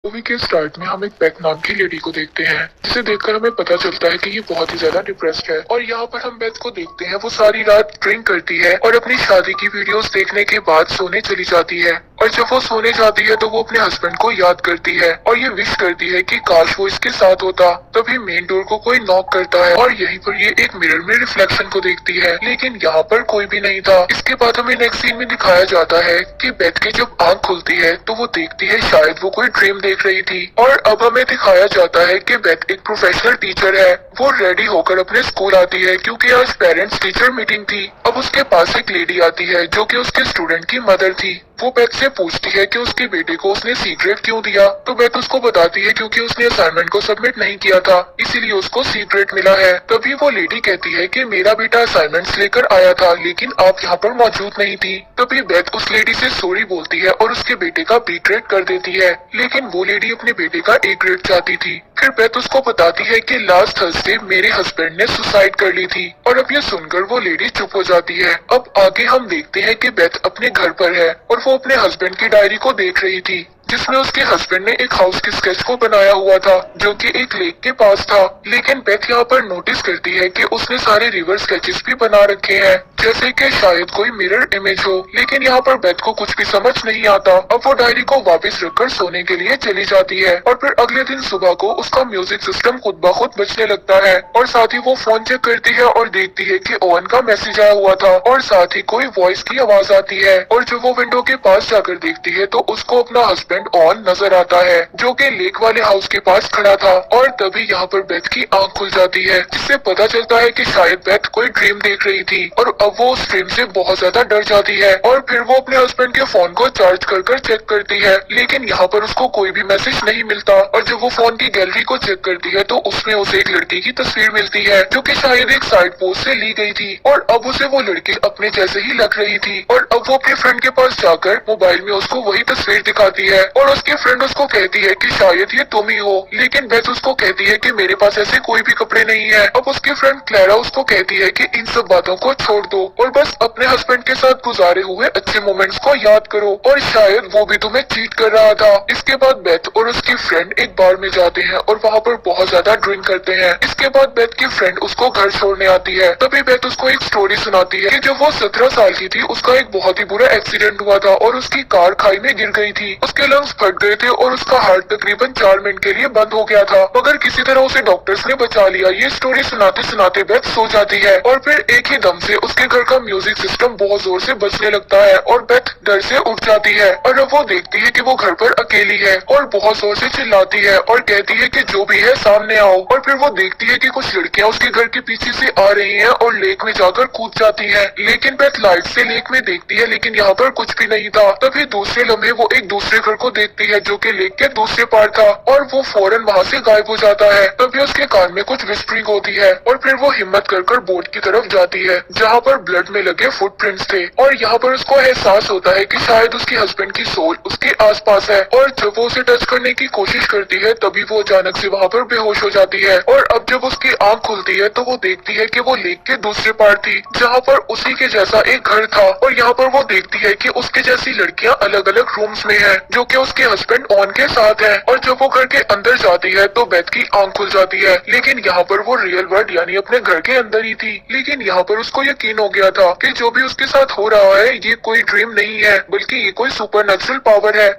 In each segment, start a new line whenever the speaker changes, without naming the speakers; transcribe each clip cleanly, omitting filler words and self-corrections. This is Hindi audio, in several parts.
मूवी के स्टार्ट में हम एक बेथ नाम की लेडी को देखते हैं, जिसे देखकर हमें पता चलता है कि ये बहुत ही ज्यादा डिप्रेस्ड है। और यहाँ पर हम बेथ को देखते हैं, वो सारी रात ड्रिंक करती है और अपनी शादी की वीडियोस देखने के बाद सोने चली जाती है। और जब वो सोने जाती है तो वो अपने हस्बैंड को याद करती है और ये विश करती है कि काश वो इसके साथ होता। तभी मेन डोर को कोई नॉक करता है और यहीं पर ये एक मिरर में रिफ्लेक्शन को देखती है, लेकिन यहाँ पर कोई भी नहीं था। इसके बाद हमें नेक्स्ट सीन में दिखाया जाता है कि बेथ की जब आंख खुलती है तो वो देखती है शायद वो कोई ड्रीम देख रही थी। और अब हमें दिखाया जाता है कि बेथ एक प्रोफेशनल टीचर है। वो रेडी होकर अपने स्कूल आती है क्योंकि आज पेरेंट्स टीचर मीटिंग थी। अब उसके पास एक लेडी आती है जो कि उसके स्टूडेंट की मदर थी। वो बेथ से पूछती है कि उसके बेटे को उसने सीक्रेट क्यों दिया, तो बेथ उसको बताती है क्योंकि उसने असाइनमेंट को सबमिट नहीं किया था, इसीलिए उसको सीक्रेट मिला है। तभी वो लेडी कहती है कि मेरा बेटा असाइनमेंट्स लेकर आया था लेकिन आप यहाँ पर मौजूद नहीं थी। तभी बेथ उस लेडी से सॉरी बोलती है और उसके बेटे का बी ग्रेड कर देती है, लेकिन वो लेडी अपने बेटे का ए ग्रेड चाहती थी। फिर बेथ उसको बताती है कि लास्ट थर्सडे मेरे हस्बैंड ने सुसाइड कर ली थी। और अब ये सुनकर वो लेडी चुप हो जाती है। अब आगे हम देखते हैं कि बेथ अपने घर पर है और वो अपने हस्बैंड की डायरी को देख रही थी, जिसमें उसके हस्बैंड ने एक हाउस की स्केच को बनाया हुआ था जो कि एक लेक के पास था। लेकिन बेथ यहाँ पर नोटिस करती है कि उसने सारे रिवर स्केचेस भी बना रखे हैं, जैसे कि शायद कोई मिरर इमेज हो। लेकिन यहाँ पर बेथ को कुछ भी समझ नहीं आता। अब वो डायरी को वापस रखकर सोने के लिए चली जाती है और फिर अगले दिन सुबह को उसका म्यूजिक सिस्टम खुद ब खुद बजने लगता है। और साथ ही वो फोन चेक करती है और देखती है कि ओवन का मैसेज आया हुआ था और साथ ही कोई वॉइस की आवाज आती है। और जब वो विंडो के पास जाकर देखती है तो उसको अपना हस्बैंड ऑन नजर आता है जो कि लेक वाले हाउस के पास खड़ा था। और तभी यहाँ पर बेथ की आंख खुल जाती है, जिससे पता चलता है कि शायद बेथ कोई ड्रीम देख रही थी। और अब वो उस ड्रीम से बहुत ज्यादा डर जाती है और फिर वो अपने हस्बैंड के फोन को चार्ज कर चेक करती है, लेकिन यहाँ पर उसको कोई भी मैसेज नहीं मिलता। और जब वो फोन की गैलरी को चेक करती है तो उसमें उसे एक लड़की की तस्वीर मिलती है जो कि शायद एक साइड पोस्ट से ली गई थी। और अब उसे वो लड़की अपने जैसे ही लग रही थी। और अब वो अपने फ्रेंड के पास जाकर मोबाइल में उसको वही तस्वीर दिखाती है और उसकी फ्रेंड उसको कहती है कि शायद ये तुम ही हो, लेकिन बेथ उसको कहती है कि मेरे पास ऐसे कोई भी कपड़े नहीं है। अब उसकी फ्रेंड क्लैरा उसको कहती है कि इन सब बातों को छोड़ दो और बस अपने हस्बैंड के साथ गुजारे हुए अच्छे मोमेंट्स को याद करो और शायद वो भी तुम्हें चीट कर रहा था। इसके बाद बेथ और उसकी फ्रेंड एक बार में जाते हैं और वहाँ पर बहुत ज्यादा ड्रिंक करते हैं। इसके बाद बेथ की फ्रेंड उसको घर छोड़ने आती है। तभी बेथ उसको एक स्टोरी सुनाती है कि जब वो 17 साल की थी उसका एक बहुत ही बुरा एक्सीडेंट हुआ था और उसकी कार खाई में गिर गई थी। उसके लंग्स फट गए थे और उसका हार्ट तकरीबन 4 मिनट के लिए बंद हो गया था, मगर किसी तरह उसे डॉक्टर्स ने बचा लिया। ये स्टोरी सुनाते सुनाते बेथ सो जाती है और फिर एक ही दम से उसके घर का म्यूजिक सिस्टम बहुत जोर से बजने लगता है और बेथ डर से उठ जाती है। और अब वो देखती है कि वो घर पर अकेली है और बहुत जोर से चिल्लाती है और कहती है कि जो भी है सामने आओ। और फिर वो देखती है कि कुछ लड़कियां उसके घर के पीछे से आ रही हैं और लेक में जाकर कूद जाती है। लेकिन बेथ लाइट से लेक में देखती है लेकिन यहाँ पर कुछ भी नहीं था। तभी दूसरे लम्हे वो एक दूसरे घर को देखती है जो कि लेक के दूसरे पार था और वो फौरन वहाँ से गायब हो जाता है। तभी उसके कान में कुछ विस्परिंग होती है और फिर वो हिम्मत कर बोट की तरफ जाती है जहाँ पर ब्लड में लगे फुटप्रिंट्स थे। और यहाँ पर उसको एहसास होता है कि शायद उसके हस्बैंड की सोल उसके आसपास है। और जब वो उसे टच करने की कोशिश करती है तभी वो अचानक से वहाँ पर बेहोश हो जाती है। और अब जब उसकी आंख खुलती है तो वो देखती है कि वो लेक के दूसरे पार थी जहाँ पर उसी के जैसा एक घर था। और यहाँ पर वो देखती है कि उसके जैसी लड़कियां अलग अलग रूम्स में हैं जो कि उसके हस्बैंड ऑन के साथ है। और जब वो घर के अंदर जाती है तो बेथ की आंख खुल जाती है, लेकिन यहाँ पर वो रियल वर्ल्ड यानी अपने घर के अंदर ही थी। लेकिन यहाँ पर उसको यकीन हो गया था कि जो भी उसके साथ हो रहा है ये कोई ड्रीम नहीं है बल्कि ये कोई सुपर नेचुरल पावर है।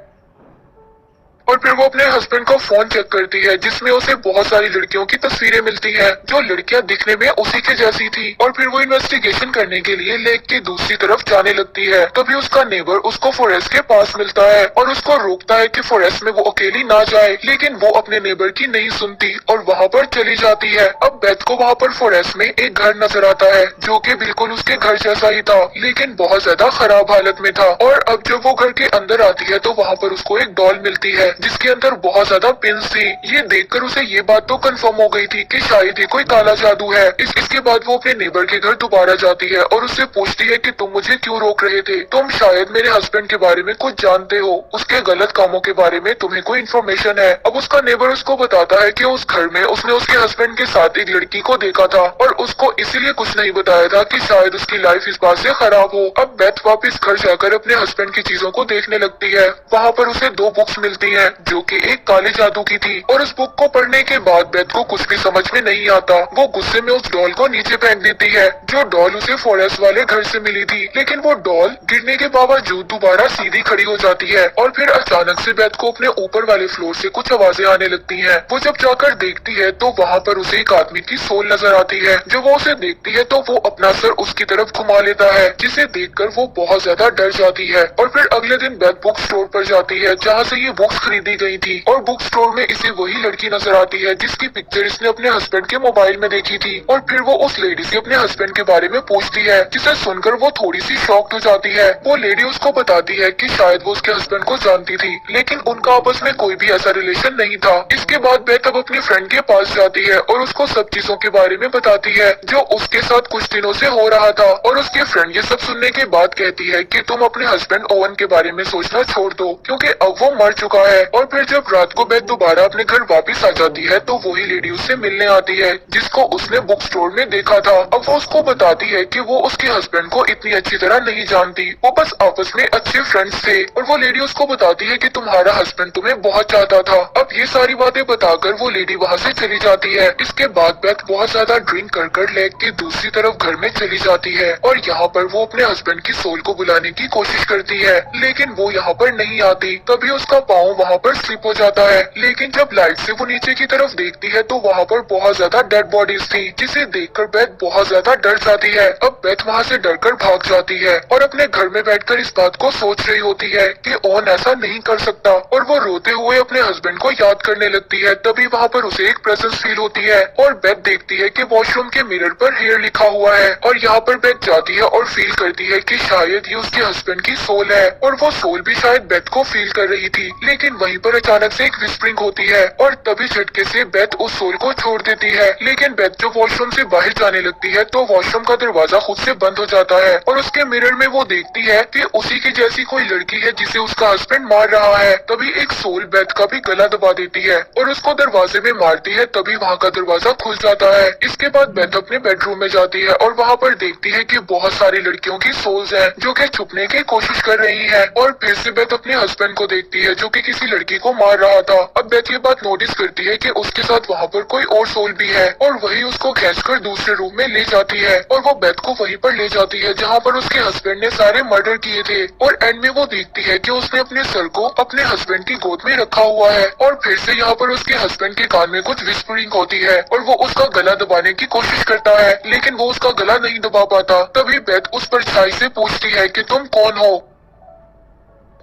और फिर वो अपने हस्बैंड का फोन चेक करती है जिसमें उसे बहुत सारी लड़कियों की तस्वीरें मिलती हैं जो लड़कियां दिखने में उसी के जैसी थी। और फिर वो इन्वेस्टिगेशन करने के लिए लेक की दूसरी तरफ जाने लगती है। तभी उसका नेबर उसको फॉरेस्ट के पास मिलता है और उसको रोकता है कि फॉरेस्ट में वो अकेली ना जाए, लेकिन वो अपने नेबर की नहीं सुनती और वहाँ पर चली जाती है। अब बेथ को वहाँ पर फॉरेस्ट में एक घर नजर आता है जो कि बिल्कुल उसके घर जैसा ही था लेकिन बहुत ज्यादा खराब हालत में था। और अब जब वो घर के अंदर आती है तो वहाँ पर उसको एक डॉल मिलती है जिसके अंदर बहुत ज्यादा पिन्स थी। ये देखकर उसे ये बात तो कंफर्म हो गई थी कि शायद ये कोई काला जादू है। इसके बाद वो अपने नेबर के घर दोबारा जाती है और उससे पूछती है कि तुम मुझे क्यों रोक रहे थे, तुम शायद मेरे हस्बैंड के बारे में कुछ जानते हो, उसके गलत कामों के बारे में तुम्हें कोई इन्फॉर्मेशन है। अब उसका नेबर उसको बताता है कि उस घर में उसने उसके हस्बैंड के साथ एक लड़की को देखा था और उसको इसीलिए कुछ नहीं बताया था कि शायद उसकी लाइफ इस बात से खराब हो। अब बेथ वापस घर जाकर अपने हस्बैंड की चीजों को देखने लगती है। वहाँ पर उसे 2 बुक्स मिलती हैं जो कि एक काले जादू की थी। और उस बुक को पढ़ने के बाद बेथ को कुछ भी समझ में नहीं आता। वो गुस्से में उस डॉल को नीचे फेंक देती है, जो डॉल उसे फॉरेस्ट वाले घर से मिली थी। लेकिन वो डॉल गिरने के बावजूद दोबारा सीधी खड़ी हो जाती है और फिर अचानक से बेथ को अपने ऊपर वाले फ्लोर से कुछ आवाजें आने लगती हैं। वो जब जाकर देखती है तो वहाँ पर उसे एक आदमी की सोल नजर आती है। जब वो उसे देखती है तो वो अपना सर उसकी तरफ घुमा लेता है, जिसे देखकर वो बहुत ज्यादा डर जाती है। और फिर अगले दिन बेथ बुक स्टोर पर जाती है जहाँ से ये बुक्स खरीदी गई थी। और बुक स्टोर में इसे वही लड़की नजर आती है जिसकी पिक्चर इसने अपने हस्बैंड के मोबाइल में देखी थी। और फिर वो उस लेडी से अपने हस्बैंड के बारे में पूछती है, जिसे सुनकर वो थोड़ी सी शॉक्ड हो जाती है। वो लेडी उसको बताती है कि शायद वो उसके हस्बैंड को जानती थी, लेकिन उनका आपस में कोई भी ऐसा रिलेशन नहीं था। इसके बाद बेथ अब अपनी फ्रेंड के पास जाती है और उसको सब चीजों के बारे में बताती है जो उसके साथ कुछ दिनों से हो रहा था। और उसकी फ्रेंड ये सब सुनने के बाद कहती है कि तुम अपने हस्बैंड ओवन के बारे में सोचना छोड़ दो, क्योंकि अब वो मर चुका है। और फिर जब रात को बेथ दोबारा अपने घर वापस आ जाती है तो वही लेडी उससे मिलने आती है जिसको उसने बुक स्टोर में देखा था। अब वो उसको बताती है कि वो उसके हस्बैंड को इतनी अच्छी तरह नहीं जानती, वो बस आपस में अच्छे फ्रेंड्स थे। और वो लेडी उसको बताती है कि तुम्हारा हस्बैंड तुम्हें बहुत चाहता था। अब ये सारी बातें बताकर वो लेडी वहाँ से चली जाती है। इसके बाद बेथ बहुत ज्यादा ड्रिंक कर लेक के दूसरी तरफ घर में चली जाती है और यहाँ पर वो अपने हस्बैंड की सोल को बुलाने की कोशिश करती है, लेकिन वो यहाँ पर नहीं आती। तभी उसका पाँव वहाँ पर स्लिप हो जाता है। लेकिन जब लाइट से वो नीचे की तरफ देखती है तो वहाँ पर बहुत ज्यादा डेड बॉडीज थी, जिसे देखकर बेथ बहुत ज्यादा डर जाती है। अब बेथ वहाँ से डरकर भाग जाती है और अपने घर में बैठकर इस बात को सोच रही होती है कि ओवन ऐसा नहीं कर सकता। और वो रोते हुए अपने हस्बैंड को याद करने लगती है। तभी वहाँ पर उसे एक प्रेजेंस फील होती है और बेथ देखती है कि वॉशरूम के मिरर पर हेयर लिखा हुआ है। और यहाँ पर बेथ जाती है और फील करती है कि शायद ये उसके हस्बैंड की सोल है। और वो सोल भी शायद बेथ को फील कर रही थी। लेकिन वहीं पर अचानक से एक विस्परिंग होती है और तभी झटके से बेथ उस सोल को छोड़ देती है। लेकिन बेथ जब वॉशरूम से बाहर जाने लगती है तो वॉशरूम का दरवाजा खुद से बंद हो जाता है और उसके मिरर में वो देखती है कि उसी की जैसी कोई लड़की है जिसे उसका हस्बैंड मार रहा है। तभी एक सोल बेथ का भी गला दबा देती है और उसको दरवाजे में मारती है। तभी वहाँ का दरवाजा खुल जाता है। इसके बाद बेथ अपने बेडरूम में जाती है और वहाँ पर देखती है कि बहुत सारी लड़कियों की सोल्स हैं जो कि छुपने की कोशिश कर रही है। और फिर से बेथ अपने हस्बैंड को देखती है जो कि किसी लड़की को मार रहा था। अब बेथ ये बात नोटिस करती है कि उसके साथ वहाँ पर कोई और सोल भी है और वही उसको खींचकर दूसरे रूम में ले जाती है। और वो बेथ को वहीं पर ले जाती है जहाँ पर उसके हस्बैंड ने सारे मर्डर किए थे। और एंड में वो देखती है कि उसने अपने सर को अपने हस्बैंड की गोद में रखा हुआ है। और फिर से यहाँ पर उसके हस्बैंड के कान में कुछ विस्परिंग होती है और वो उसका गला दबाने की कोशिश करता है, लेकिन वो उसका गला नहीं दबा पाता। तभी बेथ उस परछाई से पूछती है कि तुम कौन हो।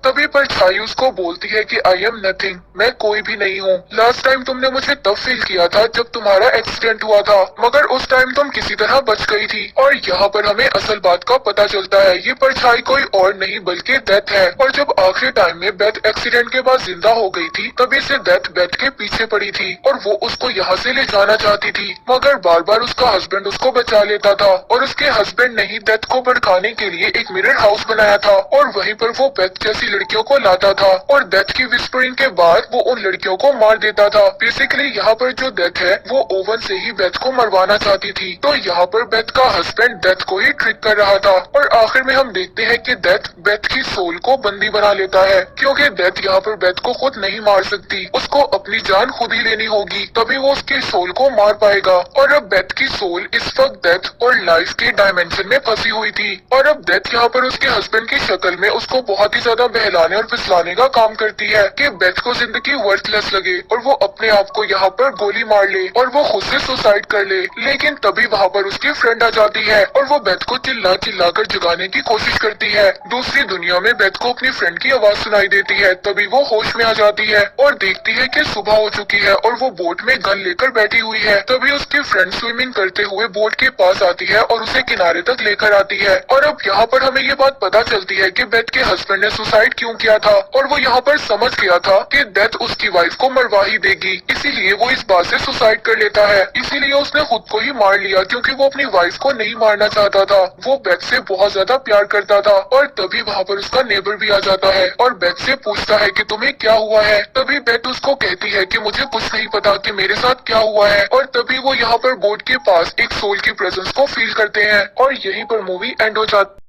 तभी परछाई उसको बोलती है कि आई एम नथिंग, मैं कोई भी नहीं हूँ। लास्ट टाइम तुमने मुझे तब फील किया था जब तुम्हारा एक्सीडेंट हुआ था, मगर उस टाइम तुम किसी तरह बच गई थी। और यहाँ पर हमें असल बात का पता चलता है, ये परछाई कोई और नहीं बल्कि डेथ है। और जब आखिरी टाइम में बेथ एक्सीडेंट के बाद जिंदा हो गई थी तभी से डेथ बेथ के पीछे पड़ी थी और वो उसको यहाँ से ले जाना चाहती थी, मगर बार बार उसका हस्बैंड उसको बचा लेता था। और उसके हस्बैंड ने ही डेथ को भड़काने के लिए एक मिरर हाउस बनाया था और वहीं पर वो बेथ जैसी लड़कियों को लाता था और डेथ की विस्परिंग के बाद वो उन लड़कियों को मार देता था। बेसिकली यहाँ पर जो डेथ है वो ओवन से ही बेथ को मरवाना चाहती थी। तो यहाँ पर बेथ का हस्बैंड डेथ को ही ट्रिक कर रहा था। और आखिर में हम देखते हैं कि डेथ बेथ की सोल को बंदी बना लेता है, क्योंकि डेथ यहाँ पर बेथ को खुद नहीं मार सकती, उसको अपनी जान खुद ही लेनी होगी, तभी वो उसकी सोल को मार पाएगा। और अब बेथ की सोल इस वक्त डेथ और लाइफ के डायमेंशन में फंसी हुई थी और अब डेथ यहाँ पर उसके हस्बैंड की शक्ल में उसको बहुत ही ज्यादा बहलाने और फिसलाने का काम करती है कि बेथ को जिंदगी वर्थलेस लगे और वो अपने आप को यहाँ पर गोली मार ले और वो खुद से सुसाइड कर ले। लेकिन तभी वहाँ पर उसकी फ्रेंड आ जाती है और वो बेथ को चिल्ला चिल्ला कर जगाने की कोशिश करती है। दूसरी दुनिया में बेथ को अपनी फ्रेंड की आवाज सुनाई देती है। तभी वो होश में आ जाती है और देखती है कि सुबह हो चुकी है और वो बोट में गन लेकर बैठी हुई है। तभी उसकी फ्रेंड स्विमिंग करते हुए बोट के पास आती है और उसे किनारे तक लेकर आती है। और अब यहाँ पर हमें ये बात पता चलती है कि बेथ के हस्बैंड ने सुसाइड क्यों किया था और वो यहाँ पर समझ गया था कि डेथ उसकी वाइफ को मरवा ही देगी, इसीलिए वो इस बात से सुसाइड कर लेता है। इसीलिए उसने खुद को ही मार लिया क्योंकि वो अपनी वाइफ को नहीं मारना चाहता था। वो बेथ से बहुत ज्यादा प्यार करता था। और तभी वहाँ पर उसका नेबर भी आ जाता है और बेथ से पूछता है कि तुम्हें क्या हुआ है। तभी बेथ उसको कहती है कि मुझे कुछ नहीं पता कि मेरे साथ क्या हुआ है। और तभी वो यहाँ पर बोट के पास एक सोल की प्रेजेंस को फील करते हैं और यहीं पर मूवी एंड हो जाती है।